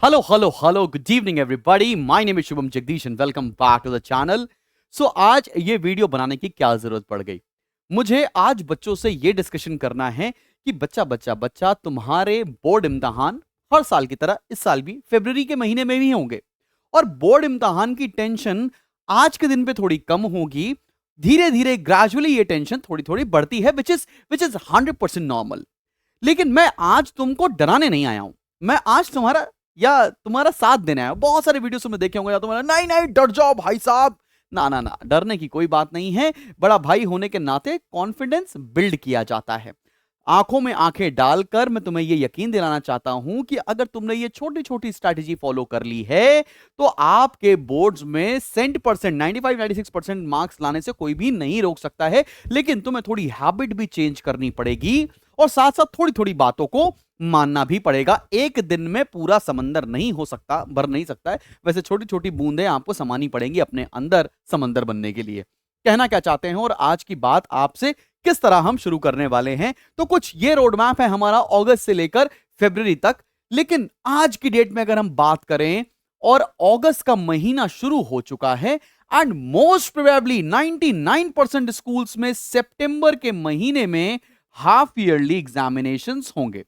Hello, hello, hello. Good evening, everybody. My name is Shubham Jagdish and welcome back to the channel. So आज ये video बनाने की क्या जरूरत पड़ गई? मुझे आज बच्चों से ये डिस्कशन करना है कि बच्चा तुम्हारे बोर्ड इम्तिहान हर साल की तरह इस साल भी फरवरी के महीने में भी होंगे और बोर्ड इम्तिहान की टेंशन आज के दिन पे थोड़ी कम होगी। धीरे धीरे ग्रेजुअली ये टेंशन थोड़ी थोड़ी बढ़ती है विच इज 100% नॉर्मल। लेकिन मैं आज तुमको डराने नहीं आया हूं। मैं आज तुम्हारा साथ देने आया हूं। बहुत सारे वीडियोस में देखे होंगे या तुम्हारा नहीं नहीं डर जाओ भाई साहब। ना ना ना, डरने की कोई बात नहीं है। बड़ा भाई होने के नाते कॉन्फिडेंस बिल्ड किया जाता है। आंखों में आंखें डालकर मैं तुम्हें यह यकीन दिलाना चाहता हूं कि अगर तुमने ये छोटी छोटी स्ट्रैटेजी फॉलो कर ली है तो आपके बोर्ड्स में 100% 95-96% मार्क्स लाने से कोई भी नहीं रोक सकता है। लेकिन तुम्हें थोड़ी हैबिट भी चेंज करनी पड़ेगी और साथ साथ थोड़ी थोड़ी बातों को मानना भी पड़ेगा। एक दिन में पूरा समंदर नहीं हो सकता, भर नहीं सकता है। वैसे छोटी छोटी बूंदें आपको समानी पड़ेंगी अपने अंदर समंदर बनने के लिए। कहना क्या चाहते हैं और आज की बात आपसे किस तरह हम शुरू करने वाले हैं, तो कुछ ये रोड मैप है हमारा अगस्त से लेकर फरवरी तक। लेकिन आज की डेट में अगर हम बात करें और अगस्त का महीना शुरू हो चुका है एंड मोस्ट प्रोबेबली 99% स्कूल्स में सितंबर के महीने में हाफ ईयरली एग्जामिनेशंस होंगे।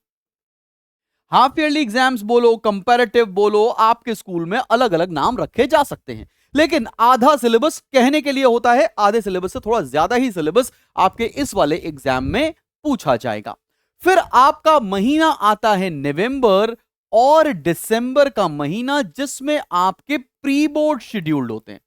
हाफ ईयरली एग्जाम्स बोलो, कंपैरेटिव बोलो, आपके स्कूल में अलग अलग नाम रखे जा सकते हैं। लेकिन आधा सिलेबस कहने के लिए होता है, आधे सिलेबस से थोड़ा ज्यादा ही सिलेबस आपके इस वाले एग्जाम में पूछा जाएगा। फिर आपका महीना आता है नवंबर और दिसंबर का महीना, जिसमें आपके प्री बोर्ड शेड्यूल्ड होते हैं।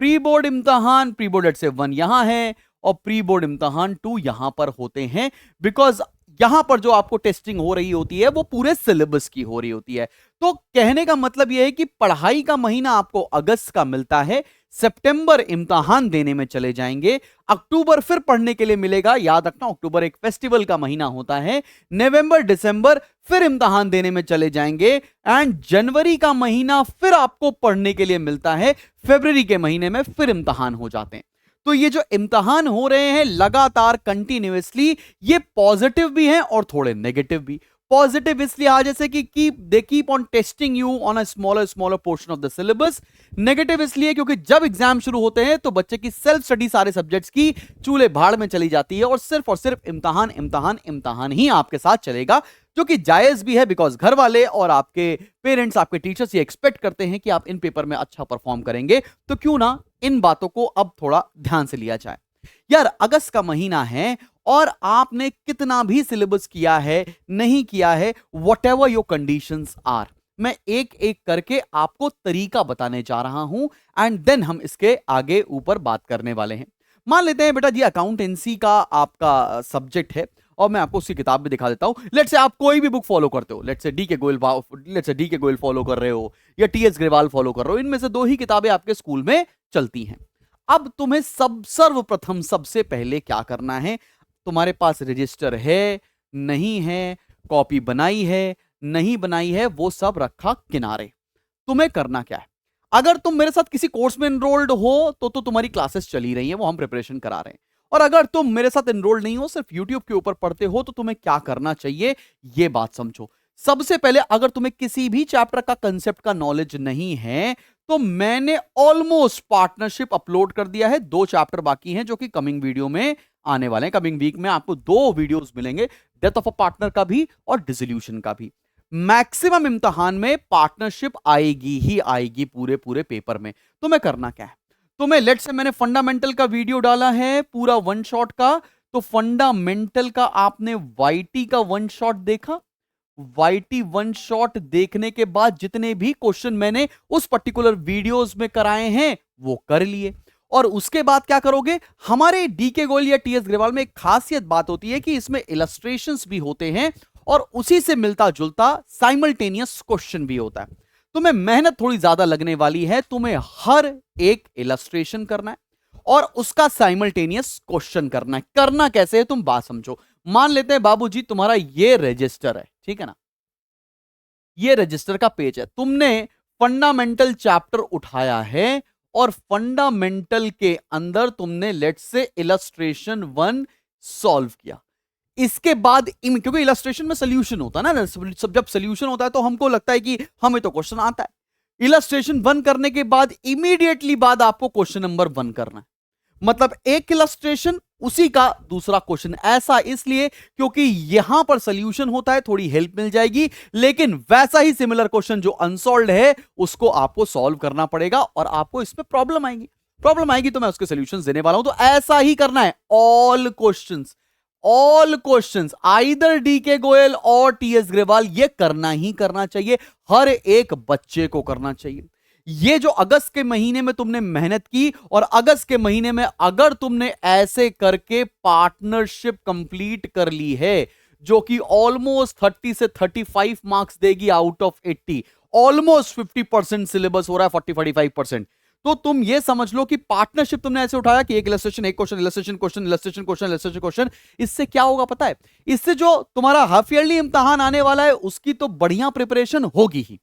प्री बोर्ड इम्तहान, प्री बोर्ड से 1 यहां है और प्री बोर्ड इम्तहान 2 यहां पर होते हैं। बिकॉज यहां पर जो आपको टेस्टिंग हो रही होती है वो पूरे सिलेबस की हो रही होती है। तो कहने का मतलब यह है कि पढ़ाई का महीना आपको अगस्त का मिलता है, सितंबर इम्तहान देने में चले जाएंगे, अक्टूबर फिर पढ़ने के लिए मिलेगा। याद रखना अक्टूबर एक फेस्टिवल का महीना होता है। नवंबर दिसंबर फिर इम्तहान देने में चले जाएंगे एंड जनवरी का महीना फिर आपको पढ़ने के लिए मिलता है। फरवरी के महीने में फिर इम्तहान हो जाते हैं। तो ये जो इम्तहान हो रहे हैं लगातार कंटिन्यूअसली, ये पॉजिटिव भी हैं और थोड़े नेगेटिव भी। पॉजिटिव इस लिहाज से कि they keep on testing you on a smaller portion of the syllabus. Negative इसलिए क्योंकि जब एग्जाम शुरू होते हैं तो बच्चे की सेल्फ स्टडी सारे सब्जेक्ट्स की चूल्हे भाड़ में चली जाती है और सिर्फ इम्तहान इम्तहान इम्तहान ही आपके साथ चलेगा, जो कि जायज भी है। बिकॉज घर वाले और आपके पेरेंट्स, आपके टीचर्स ये एक्सपेक्ट करते हैं कि आप इन पेपर में अच्छा परफॉर्म करेंगे। तो क्यों ना इन बातों को अब थोड़ा ध्यान से लिया जाए। यार अगस्त का महीना है और आपने कितना भी सिलेबस किया है नहीं किया है, व्हाटएवर योर कंडीशंस आर, मैं एक एक करके आपको तरीका बताने जा रहा हूं एंड देन हम इसके आगे ऊपर बात करने वाले हैं। मान लेते हैं बेटा जी अकाउंटेंसी का आपका सब्जेक्ट है और मैं आपको उसकी किताब भी दिखा देता हूं। लेट्स से आप कोई भी बुक फॉलो करते हो, लेट्स से डी के गोयल फॉलो कर रहे हो या टीएस ग्रेवाल फॉलो कर रहे हो, इनमें से 2 ही किताबें आपके स्कूल में चलती हैं। अब तुम्हें सर्वप्रथम सबसे पहले क्या करना है, तुम्हारे पास रजिस्टर है नहीं है, कॉपी बनाई है नहीं बनाई है, वो सब रखा किनारे। तुम्हें करना क्या है, अगर तुम मेरे साथ किसी कोर्स में एनरोल्ड हो तो तुम्हारी क्लासेस चली रही हैं, वो हम प्रिपरेशन करा रहे हैं। और अगर तुम मेरे साथ एनरोल्ड नहीं हो, सिर्फ यूट्यूब के ऊपर पढ़ते हो, तो तुम्हें क्या करना चाहिए ये बात समझो। सबसे पहले अगर तुम्हें किसी भी चैप्टर का कंसेप्ट का नॉलेज नहीं है तो मैंने ऑलमोस्ट पार्टनरशिप अपलोड कर दिया है। 2 चैप्टर बाकी हैं जो कि कमिंग वीडियो में आने वाले हैं। कमिंग वीक में आपको 2 वीडियोस मिलेंगे, डेथ ऑफ अ पार्टनर का भी और डिसोल्यूशन का भी। मैक्सिमम इम्तहान में पार्टनरशिप आएगी ही आएगी पूरे पूरे पेपर में। तुम्हें करना क्या है, तुम्हें लेट्स से मैंने फंडामेंटल का वीडियो डाला है पूरा 1 शॉट का, तो फंडामेंटल का आपने वाईटी का 1 शॉट देखा। वाईटी 1 शॉट देखने के बाद जितने भी क्वेश्चन मैंने उस पर्टिकुलर वीडियोस में कराए हैं वो कर लिए। और उसके बाद क्या करोगे, हमारे डीके गोयल या टीएस ग्रेवाल में एक खासियत बात होती है कि इसमें इलस्ट्रेशंस भी होते हैं और उसी से मिलता जुलता साइमल्टेनियस क्वेश्चन भी होता है। तुम्हें मेहनत थोड़ी ज्यादा लगने वाली है, तुम्हें हर एक इलस्ट्रेशन करना है और उसका साइमल्टेनियस क्वेश्चन करना है। करना कैसे है तुम बात समझो। मान लेते हैं बाबूजी तुम्हारा ये रजिस्टर है, ठीक है ना, ये रजिस्टर का पेज है, तुमने फंडामेंटल चैप्टर उठाया है और फंडामेंटल के अंदर तुमने लेट्स से इलस्ट्रेशन 1 सॉल्व किया। इसके बाद क्योंकि इलस्ट्रेशन में सोल्यूशन होता है ना, सब जब सोल्यूशन होता है तो हमको लगता है कि हमें तो क्वेश्चन आता है। इलस्ट्रेशन 1 करने के बाद इमीडिएटली बाद आपको क्वेश्चन नंबर 1 करना है। मतलब एक इलस्ट्रेशन उसी का दूसरा क्वेश्चन, ऐसा इसलिए क्योंकि यहां पर सोल्यूशन होता है, थोड़ी हेल्प मिल जाएगी, लेकिन वैसा ही सिमिलर क्वेश्चन जो अनसॉल्व्ड है उसको आपको सॉल्व करना पड़ेगा और आपको इसमें प्रॉब्लम आएगी तो मैं उसके सॉल्यूशंस देने वाला हूं। तो ऐसा ही करना है, all questions either DK Goyal और टीएस ग्रेवाल, ये करना ही करना चाहिए, हर एक बच्चे को करना चाहिए। ये जो अगस्त के महीने में तुमने मेहनत की और अगस्त के महीने में अगर तुमने ऐसे करके पार्टनरशिप कंप्लीट कर ली है जो कि ऑलमोस्ट 30 से 35 मार्क्स देगी आउट ऑफ 80, ऑलमोस्ट 50% सिलेबस हो रहा है, 40-45%, तो तुम ये समझ लो कि पार्टनरशिप तुमने ऐसे उठाया कि एक इलस्ट्रेशन, एक question, illustration question, illustration question, illustration question. इससे क्या होगा पता है? इससे जो तुम्हारा हाफ ईयरली इम्तिहान आने वाला है उसकी तो बढ़िया प्रिपरेशन होगी ही,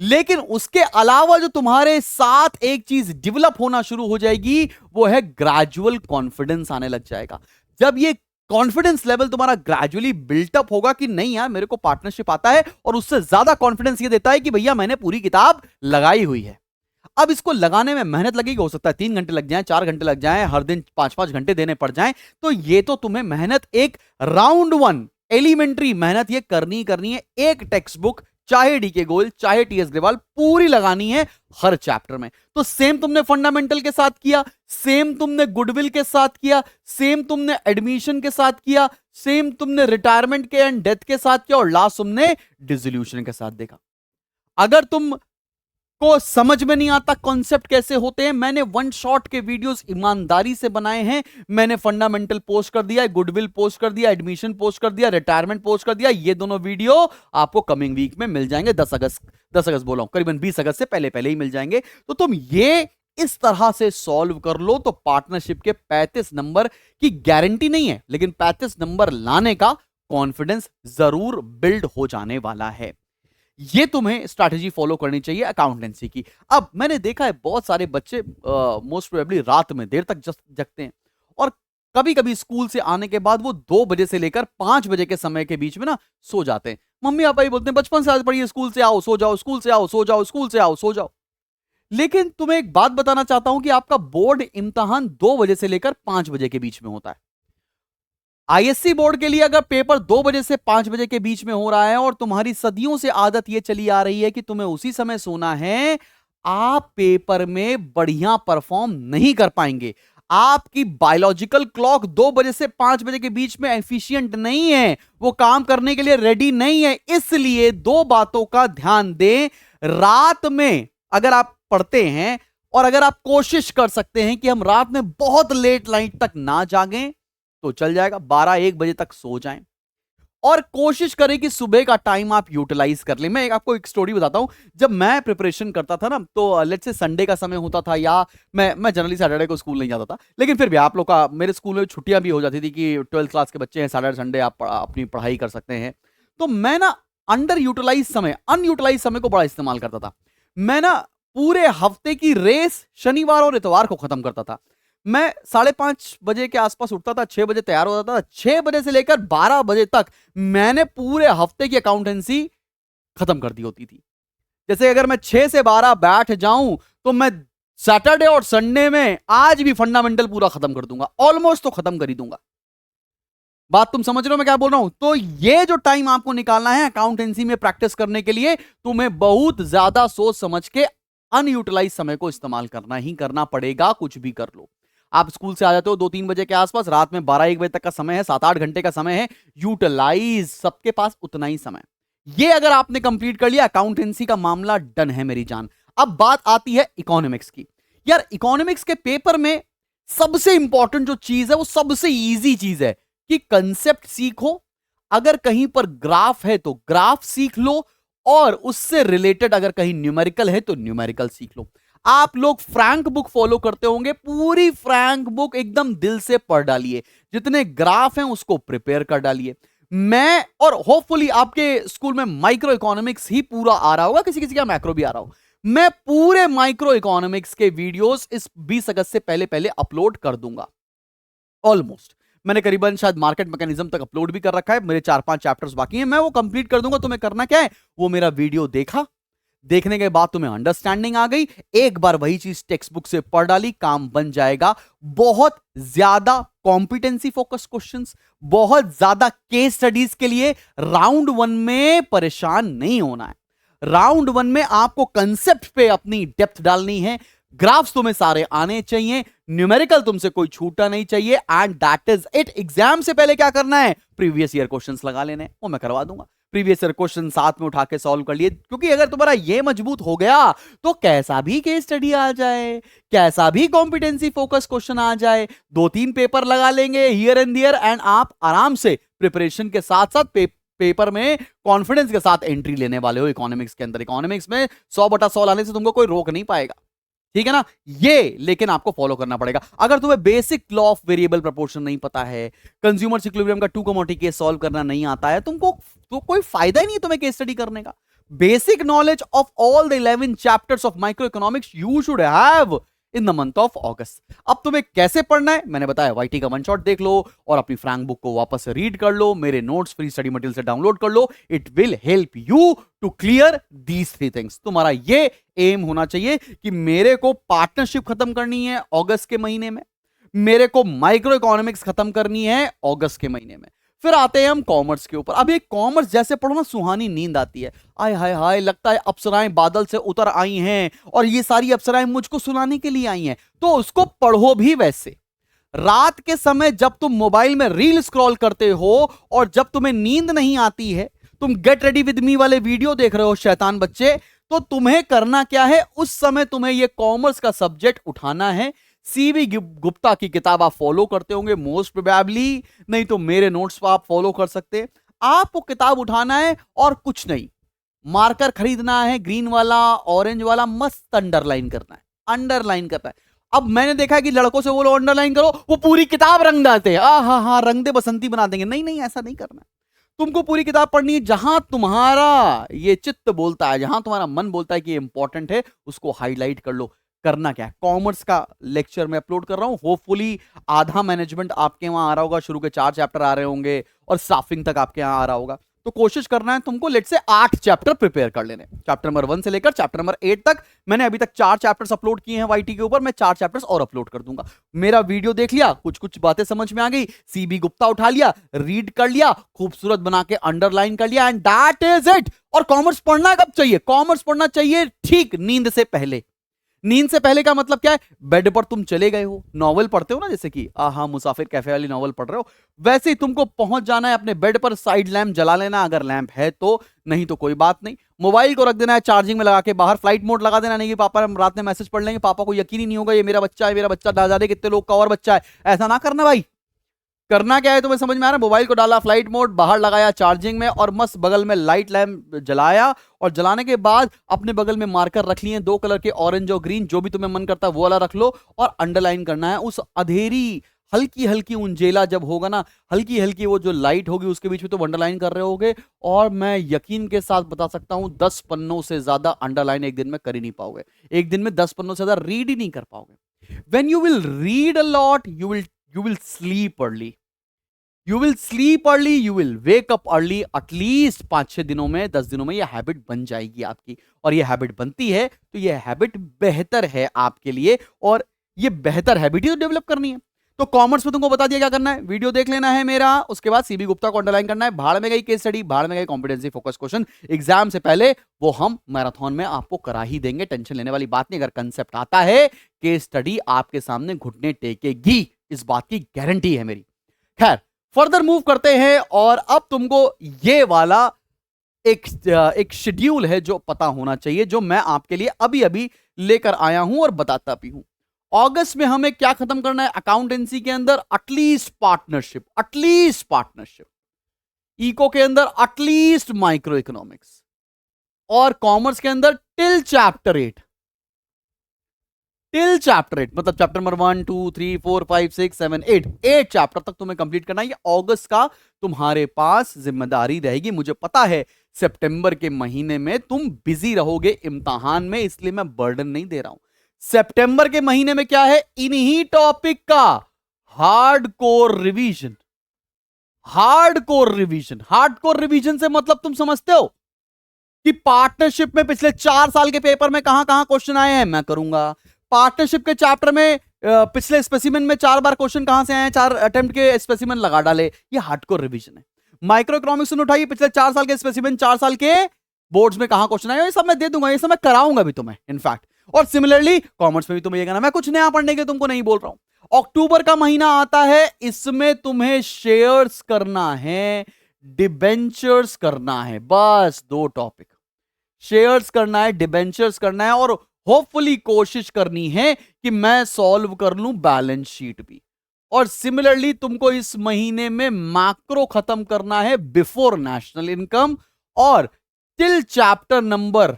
लेकिन उसके अलावा जो तुम्हारे साथ एक चीज डेवलप होना शुरू हो जाएगी वो है ग्रेजुअल कॉन्फिडेंस आने लग जाएगा। जब ये कॉन्फिडेंस लेवल तुम्हारा ग्रेजुअली बिल्टअप होगा कि नहीं यार मेरे को पार्टनरशिप आता है, और उससे ज्यादा कॉन्फिडेंस ये देता है कि भैया मैंने पूरी किताब लगाई हुई है। अब इसको लगाने में मेहनत लगेगी, हो सकता है 3 घंटे लग जाएं, 4 घंटे लग जाएं, हर दिन 5-5 घंटे देने पड़ जाएं, तो ये तो तुम्हें मेहनत एक राउंड 1 एलिमेंट्री मेहनत ये करनी है। एक टेक्स्ट बुक चाहे डीके गोयल चाहे टीएस ग्रेवाल पूरी लगानी है हर चैप्टर में। तो सेम तुमने फंडामेंटल के साथ किया, सेम तुमने गुडविल के साथ किया, सेम तुमने एडमिशन के साथ किया, सेम तुमने रिटायरमेंट के एंड डेथ के साथ किया, और लास्ट तुमने डिसोल्यूशन के साथ देखा। अगर तुम को समझ में नहीं आता कॉन्सेप्ट कैसे होते हैं, मैंने वन शॉट के वीडियोस ईमानदारी से बनाए हैं। मैंने फंडामेंटल पोस्ट कर दिया, गुडविल पोस्ट कर दिया, एडमिशन पोस्ट कर दिया, रिटायरमेंट पोस्ट कर दिया। ये दोनों वीडियो आपको कमिंग वीक में मिल जाएंगे, 10 अगस्त बोला हूं, करीबन 20 अगस्त से पहले ही मिल जाएंगे। तो तुम ये इस तरह से सॉल्व कर लो तो पार्टनरशिप के 35 नंबर की गारंटी नहीं है, लेकिन 35 नंबर लाने का कॉन्फिडेंस जरूर बिल्ड हो जाने वाला है। ये तुम्हें स्ट्रैटेजी फॉलो करनी चाहिए अकाउंटेंसी की। अब मैंने देखा है बहुत सारे बच्चे मोस्ट प्रोबेबली रात में देर तक जगते हैं, और कभी कभी स्कूल से आने के बाद वो 2 बजे से लेकर 5 बजे के समय के बीच में ना सो जाते हैं। मम्मी पापा ही बोलते हैं बचपन से आदत पड़ी है, स्कूल से आओ सो जाओ, स्कूल से आओ सो जाओ, स्कूल से आओ सो जाओ। लेकिन तुम्हें एक बात बताना चाहता हूं कि आपका बोर्ड इम्तिहान 2 बजे से लेकर 5 बजे के बीच में होता है। आईएससी बोर्ड के लिए अगर पेपर 2 बजे से 5 बजे के बीच में हो रहा है और तुम्हारी सदियों से आदत यह चली आ रही है कि तुम्हें उसी समय सोना है, आप पेपर में बढ़िया परफॉर्म नहीं कर पाएंगे। आपकी बायोलॉजिकल क्लॉक 2 बजे से 5 बजे के बीच में एफिशिएंट नहीं है, वो काम करने के लिए रेडी नहीं है। इसलिए 2 बातों का ध्यान दें। रात में अगर आप पढ़ते हैं और अगर आप कोशिश कर सकते हैं कि हम रात में बहुत लेट नाइट तक ना जागें तो चल जाएगा, 12-1 बजे तक सो जाएं, और कोशिश करें कि सुबह का टाइम आप यूटिलाइज कर लें। मैं आपको एक स्टोरी बताता हूं। जब मैं प्रिपरेशन करता था ना, तो लेट्स से संडे का समय होता था, या मैं जनरली सैटरडे को स्कूल नहीं जाता था, लेकिन फिर भी आप लोग का मेरे स्कूल में छुट्टियां भी हो जाती थी कि 12th क्लास के बच्चे हैं, सैटरडे संडे आप अपनी पढ़ाई कर सकते हैं। तो मैं ना अनयूटिलाइज समय को बड़ा इस्तेमाल करता था। मैं ना पूरे हफ्ते की रेस शनिवार और इतवार को खत्म करता था। मैं 5:30 बजे के आसपास उठता था, 6 बजे तैयार होता था, 6 बजे से लेकर 12 बजे तक मैंने पूरे हफ्ते की अकाउंटेंसी खत्म कर दी होती थी। जैसे अगर मैं 6 से 12 बैठ जाऊं तो मैं सैटरडे और संडे में आज भी फंडामेंटल पूरा खत्म कर दूंगा, ऑलमोस्ट तो खत्म कर ही दूंगा। बात तुम समझ रहे हो मैं क्या बोल रहा हूं? तो ये जो टाइम आपको निकालना है अकाउंटेंसी में प्रैक्टिस करने के लिए, तुम्हें बहुत ज्यादा सोच समझ के अनयूटिलाइज समय को इस्तेमाल करना ही करना पड़ेगा, कुछ भी कर लो। आप स्कूल से आ जाते हो 2-3 बजे के आसपास, रात में 12-1 बजे तक का समय है, 7-8 घंटे का समय है, यूटिलाइज, सबके पास उतना ही समय। ये अगर आपने कंप्लीट कर लिया, अकाउंटेंसी का मामला डन है मेरी जान। अब बात आती है इकोनॉमिक्स की। यार इकोनॉमिक्स के पेपर में सबसे इंपॉर्टेंट जो चीज है वो सबसे इजी चीज है कि कंसेप्ट सीखो, अगर कहीं पर ग्राफ है तो ग्राफ सीख लो, और उससे रिलेटेड अगर कहीं न्यूमेरिकल है तो न्यूमेरिकल सीख लो। आप लोग फ्रैंक बुक फॉलो करते होंगे, पूरी फ्रैंक बुक एकदम दिल से पढ़ डालिए, जितने ग्राफ हैं उसको प्रिपेयर कर डालिए। मैं और होपफुली आपके स्कूल में माइक्रो इकोनॉमिक्स ही पूरा आ रहा होगा, किसी किसी का मैक्रो भी आ रहा हो। मैं पूरे माइक्रो इकोनॉमिक्स के वीडियोस इस 20 अगस्त से पहले अपलोड कर दूंगा। ऑलमोस्ट मैंने करीबन शायद मार्केट मैकेनिज्म तक अपलोड भी कर रखा है, मेरे 4-5 चैप्टर्स बाकी हैं, मैं वो कंप्लीट कर दूंगा। तुम्हें करना क्या है, वो मेरा वीडियो देखा, देखने के बाद तुम्हें अंडरस्टैंडिंग आ गई, एक बार वही चीज टेक्स्ट बुक से पढ़ डाली, काम बन जाएगा। बहुत ज्यादा कॉम्पिटेंसी फोकस क्वेश्चंस, बहुत ज्यादा केस स्टडीज के लिए राउंड 1 में परेशान नहीं होना है। राउंड 1 में आपको कंसेप्ट पे अपनी डेप्थ डालनी है, ग्राफ्स तुम्हें सारे आने चाहिए, न्यूमेरिकल तुमसे कोई छूटा नहीं चाहिए, and that is it. Exam से पहले क्या करना है, प्रीवियस ईयर क्वेश्चंस लगा लेने, वो मैं करवा दूंगा। प्रीवियस ईयर क्वेश्चन साथ में उठा के सॉल्व कर लिए, क्योंकि अगर तुम्हारा ये मजबूत हो गया तो कैसा भी केस स्टडी आ जाए, कैसा भी कॉम्पिटेंसी फोकस क्वेश्चन आ जाए, 2-3 पेपर लगा लेंगे हियर एंड देयर, एंड आप आराम से प्रिपरेशन के साथ साथ पेपर में कॉन्फिडेंस के साथ एंट्री लेने वाले हो। इकोनॉमिक्स के अंदर, इकोनॉमिक्स में 100/100 लाने से तुमको कोई रोक नहीं पाएगा, ठीक है ना। ये लेकिन आपको फॉलो करना पड़ेगा। अगर तुम्हें basic law of variable proportion नहीं पता है, कंज्यूमर इक्विलिब्रियम का 2 कमोडिटी केस सॉल्व करना नहीं आता है, तुमको तो कोई फायदा ही नहीं तुम्हें केस स्टडी करने का। Basic knowledge of all the 11 chapters of micro economics you should have in the month of अगस्त। अब तुम्हें कैसे पढ़ना है मैंने बताया, वाईटी का वन शॉट देख लो और अपनी फ्रैंक बुक को वापस से रीड कर लो, मेरे नोट्स फ्री स्टडी मटेरियल से डाउनलोड कर लो। It will help you to clear these 3 things. तुम्हारा ये एम होना चाहिए कि मेरे को पार्टनरशिप खत्म करनी है अगस्त के महीने में, मेरे को माइक्रो इकोनॉमिक्स खत्म करनी है अगस्त के महीने में। फिर आते हैं हम कॉमर्स के ऊपर। अब ये कॉमर्स जैसे पढ़ो ना, सुहानी नींद आती है, आय हाय हाय, लगता है अप्सराएं बादल से उतर आई हैं और ये सारी अप्सराएं मुझको सुनाने के लिए आई हैं। तो उसको पढ़ो भी वैसे। रात के समय जब तुम मोबाइल में रील स्क्रॉल करते हो और जब तुम्हें नींद नहीं आती है, तुम गेट रेडी विद मी वाले वीडियो देख रहे हो शैतान बच्चे, तो तुम्हें करना क्या है, उस समय तुम्हें ये कॉमर्स का सब्जेक्ट उठाना है। सीवी गुप्ता की किताब आप फॉलो करते होंगे मोस्ट प्रोबेबली, नहीं तो मेरे नोट्स पर आप फॉलो कर सकते हैं। आपको किताब उठाना है और कुछ नहीं, मार्कर खरीदना है, ग्रीन वाला ऑरेंज वाला, मस्त अंडरलाइन करना है, अंडरलाइन करना है। अब मैंने देखा कि लड़कों से बोलो अंडरलाइन करो, वो पूरी किताब रंग डालते हैं, हाँ रंग दे बसंती बना देंगे। नहीं नहीं, ऐसा नहीं करना है। तुमको पूरी किताब पढ़नी है, जहां तुम्हारा ये चित्त बोलता है, जहां तुम्हारा मन बोलता है कि ये इंपॉर्टेंट है, उसको हाईलाइट कर लो। करना क्या है, कॉमर्स का लेक्चर मैं अपलोड कर रहा हूं, होपफुली आधा मैनेजमेंट आपके वहां आ रहा होगा, शुरू के 4 चैप्टर आ रहे होंगे और स्टाफिंग तक आपके यहां आ रहा होगा। तो कोशिश करना है तुमको लेट से 8 चैप्टर प्रिपेयर कर लेने, चैप्टर नंबर 1 से लेकर चैप्टर नंबर 8 तक। मैंने अभी तक 4 चैप्टर्स अपलोड किए हैं वाईटी के ऊपर, मैं 4 चैप्टर्स और अपलोड कर दूंगा। मेरा वीडियो देख लिया, कुछ कुछ बातें समझ में आ गई, सीबी गुप्ता उठा लिया, रीड कर लिया, खूबसूरत बना के अंडरलाइन कर लिया, एंड दैट इज इट। और कॉमर्स पढ़ना कब चाहिए, कॉमर्स पढ़ना चाहिए ठीक नींद से पहले। नींद से पहले का मतलब क्या है, बेड पर तुम चले गए हो, नॉवल पढ़ते हो ना, जैसे कि आहा मुसाफिर कैफे वाली नॉवल पढ़ रहे हो, वैसे ही तुमको पहुंच जाना है अपने बेड पर, साइड लैंप जला लेना अगर लैंप है तो, नहीं तो कोई बात नहीं। मोबाइल को रख देना है चार्जिंग में लगा के, बाहर फ्लाइट मोड लगा देना, नहीं कि पापा हम रात में मैसेज पढ़ लेंगे, पापा को यकीन ही नहीं होगा ये मेरा बच्चा है, मेरा बच्चा ना जाने कितने लोग का और बच्चा है। ऐसा ना करना भाई। करना क्या है तुम्हें समझ में आ रहा है, मोबाइल को डाला फ्लाइट मोड, बाहर लगाया चार्जिंग में, और मस्त बगल में लाइट लैंप जलाया, और जलाने के बाद अपने बगल में मार्कर रख लिए 2 कलर के, ऑरेंज और ग्रीन, जो भी तुम्हें मन करता है वो वाला रख लो, और अंडरलाइन करना है उस अंधेरी हल्की हल्की उंजेला जब होगा ना, हल्की हल्की वो जो लाइट होगी उसके बीच में तो अंडरलाइन कर रहे होगे। और मैं यकीन के साथ बता सकता हूं 10 पन्नों से ज्यादा अंडरलाइन एक दिन में कर ही नहीं पाओगे, एक दिन में 10 पन्नों से ज्यादा रीड ही नहीं कर पाओगे। When you will read a lot, you will sleep early. You will sleep early, you will wake up early. At least 5-6 दिनों में, 10 दिनों में ये हैबिट बन जाएगी आपकी, और ये हैबिट बनती है तो ये हैबिट बेहतर है आपके लिए, और ये बेहतर हैबिट ही तो डेवलप करनी है। तो कॉमर्स में तुमको बता दिया क्या करना है, वीडियो देख लेना है मेरा, उसके बाद सीबी गुप्ता को अंडरलाइन करना है, भाड़ में गई केस स्टडी, भाड़ में गई कॉम्पिटेंसी फोकस क्वेश्चन, एग्जाम से पहले वो हम मैराथन में आपको करा ही देंगे, टेंशन लेने वाली बात नहीं। अगर कंसेप्ट आता है, केस स्टडी आपके सामने घुटने टेकेगी, इस बात की गारंटी है मेरी। खैर, फर्दर मूव करते हैं, और अब तुमको ये वाला एक शेड्यूल है जो पता होना चाहिए, जो मैं आपके लिए अभी अभी लेकर आया हूं और बताता भी हूं। अगस्त में हमें क्या खत्म करना है अकाउंटेंसी के अंदर, at least partnership, at least partnership. Eco के अंदर एटलीस्ट माइक्रो इकोनॉमिक्स, और कॉमर्स के अंदर टिल चैप्टर 8, टिल चैप्टर 8 मतलब चैप्टर नंबर 1 2 3 4 5 6 7 8 चैप्टर तक तुम्हें कंप्लीट करना है। ये अगस्त का तुम्हारे पास जिम्मेदारी रहेगी। मुझे पता है सितंबर के महीने में तुम बिजी रहोगे इम्तिहान में, इसलिए मैं बर्डन नहीं दे रहा हूं। सितंबर के महीने में क्या है, इन्हीं टॉपिक का hardcore revision. Hardcore revision, hardcore revision से मतलब तुम समझते हो कि पार्टनरशिप में पिछले 4 साल के पेपर में कहां कहां क्वेश्चन आए हैं, मैं करूंगा। पार्टनरशिप के चैप्टर में पिछले स्पेसिमेन में 4 बार क्वेश्चन कहां से आए हैं, 4 अटेम्प्ट के स्पेसिमेन लगा डाले, ये हार्डकोर रिवीजन है। माइक्रो इकोनॉमिक्स में उठाइए, पिछले 4 साल के स्पेसिमेन, 4 साल के बोर्ड्स में कहां क्वेश्चन आए, ये सब मैं दे दूंगा, ये सब मैं कराऊंगा भी तुम्हें इनफैक्ट। और सिमिलरली कॉमर्स में भी तुम्हें ये कहना, मैं कुछ नया पढ़ने के तुमको नहीं बोल रहा हूं। अक्टूबर का महीना आता है, इसमें तुम्हें शेयर्स करना है, डिबेंचर्स करना है, बस 2 टॉपिक, शेयर्स करना है, डिबेंचर्स करना है, और होपफुली कोशिश करनी है कि मैं सॉल्व कर लूं बैलेंस शीट भी। और सिमिलरली तुमको इस महीने में मैक्रो खत्म करना है बिफोर नेशनल इनकम, और टिल चैप्टर नंबर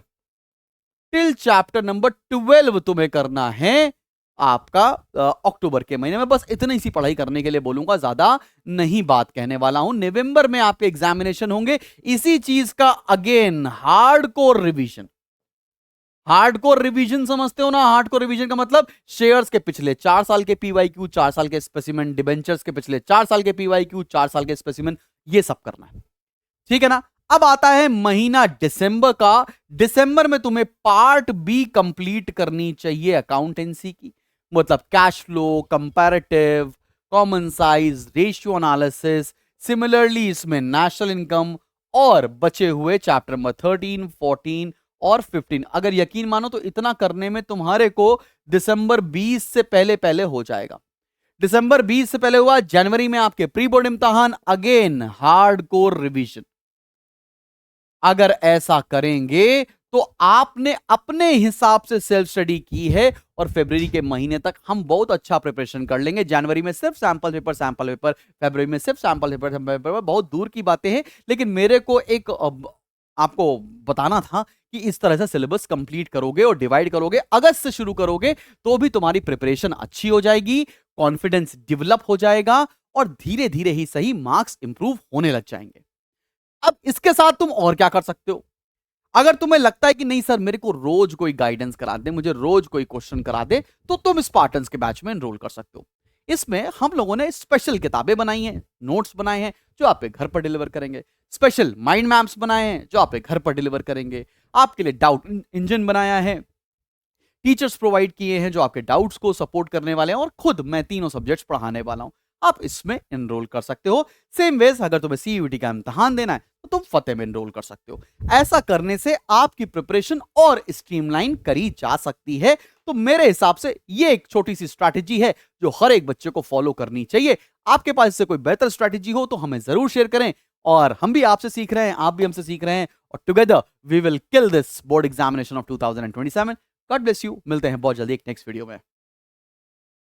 12 तुम्हें करना है आपका अक्टूबर के महीने में। बस इतनी सी पढ़ाई करने के लिए बोलूंगा, ज्यादा नहीं बात कहने वाला हूं। नवंबर में आपके एग्जामिनेशन होंगे, इसी चीज का again hardcore revision. Hardcore revision समझते हो ना? हार्डकोर रिवीजन का मतलब शेयर्स के पिछले 4 साल के पीवाईक्यू, 4 साल के स्पेसिमेन, डिबेंचर्स के पिछले 4 साल के पीवाईक्यू, 4 साल के स्पेसिमेन, ये सब करना है, ठीक है ना? अब आता है महीना दिसंबर का। दिसंबर में तुम्हें पार्ट बी कंप्लीट करनी चाहिए अकाउंटेंसी की, मतलब cash flow, comparative, common size, ratio analysis, similarly इसमें नेशनल इनकम, और बचे हुए चैप्टर नंबर 13, 14 और 15। अगर यकीन मानो तो इतना करने में तुम्हारे को दिसंबर 20 से पहले पहले हो जाएगा। दिसंबर 20 से पहले हुआ, जनवरी में आपके प्री बोर्ड इम्तिहान, अगेन हार्डकोर रिवीजन। अगर ऐसा करेंगे तो आपने अपने हिसाब से सेल्फ स्टडी की है, और फरवरी के महीने तक हम बहुत अच्छा प्रिपरेशन कर लेंगे। जनवरी में सिर्फ सैंपल पेपर, फरवरी में सिर्फ सैंपल पेपर, बहुत दूर की बातें हैं, लेकिन मेरे को एक आपको बताना था कि इस तरह से सिलेबस कंप्लीट करोगे और डिवाइड करोगे, अगस्त से शुरू करोगे तो भी तुम्हारी प्रिपरेशन अच्छी हो जाएगी, कॉन्फिडेंस डेवलप हो जाएगा, और धीरे धीरे ही सही मार्क्स इंप्रूव होने लग जाएंगे। अब इसके साथ तुम और क्या कर सकते हो? अगर तुम्हें लगता है कि नहीं सर, मेरे को रोज कोई गाइडेंस करा दे, मुझे रोज कोई क्वेश्चन करा दे, तो तुम स्पार्टन्स के बैच में एनरोल कर सकते हो। इसमें हम लोगों ने स्पेशल किताबें बनाई हैं, नोट्स बनाए हैं जो आपके घर पर डिलीवर करेंगे, स्पेशल माइंड मैप्स बनाए हैं जो आपके घर पर डिलीवर करेंगे, आपके लिए डाउट इंजन बनाया है, टीचर्स प्रोवाइड किए हैं जो आपके डाउट्स को सपोर्ट करने वाले हैं, और खुद मैं 3 सब्जेक्ट्स पढ़ाने वाला हूं। आप इसमें एनरोल कर सकते हो। सेम वेज अगर तुम्हें सीयूईटी का इम्तिहान देना है तो तुम फतेह में एनरोल कर सकते हो। ऐसा करने से आपकी प्रिपरेशन और स्ट्रीमलाइन करी जा सकती है। तो मेरे हिसाब से ये एक छोटी सी स्ट्रैटेजी है जो हर एक बच्चे को फॉलो करनी चाहिए। आपके पास इससे कोई बेहतर स्ट्रैटेजी हो तो हमें जरूर शेयर करें, और हम भी आपसे सीख रहे हैं, आप भी हमसे सीख रहे हैं, और together we will kill this board examination of 2027। God bless you. मिलते हैं बहुत जल्दी एक नेक्स्ट वीडियो में।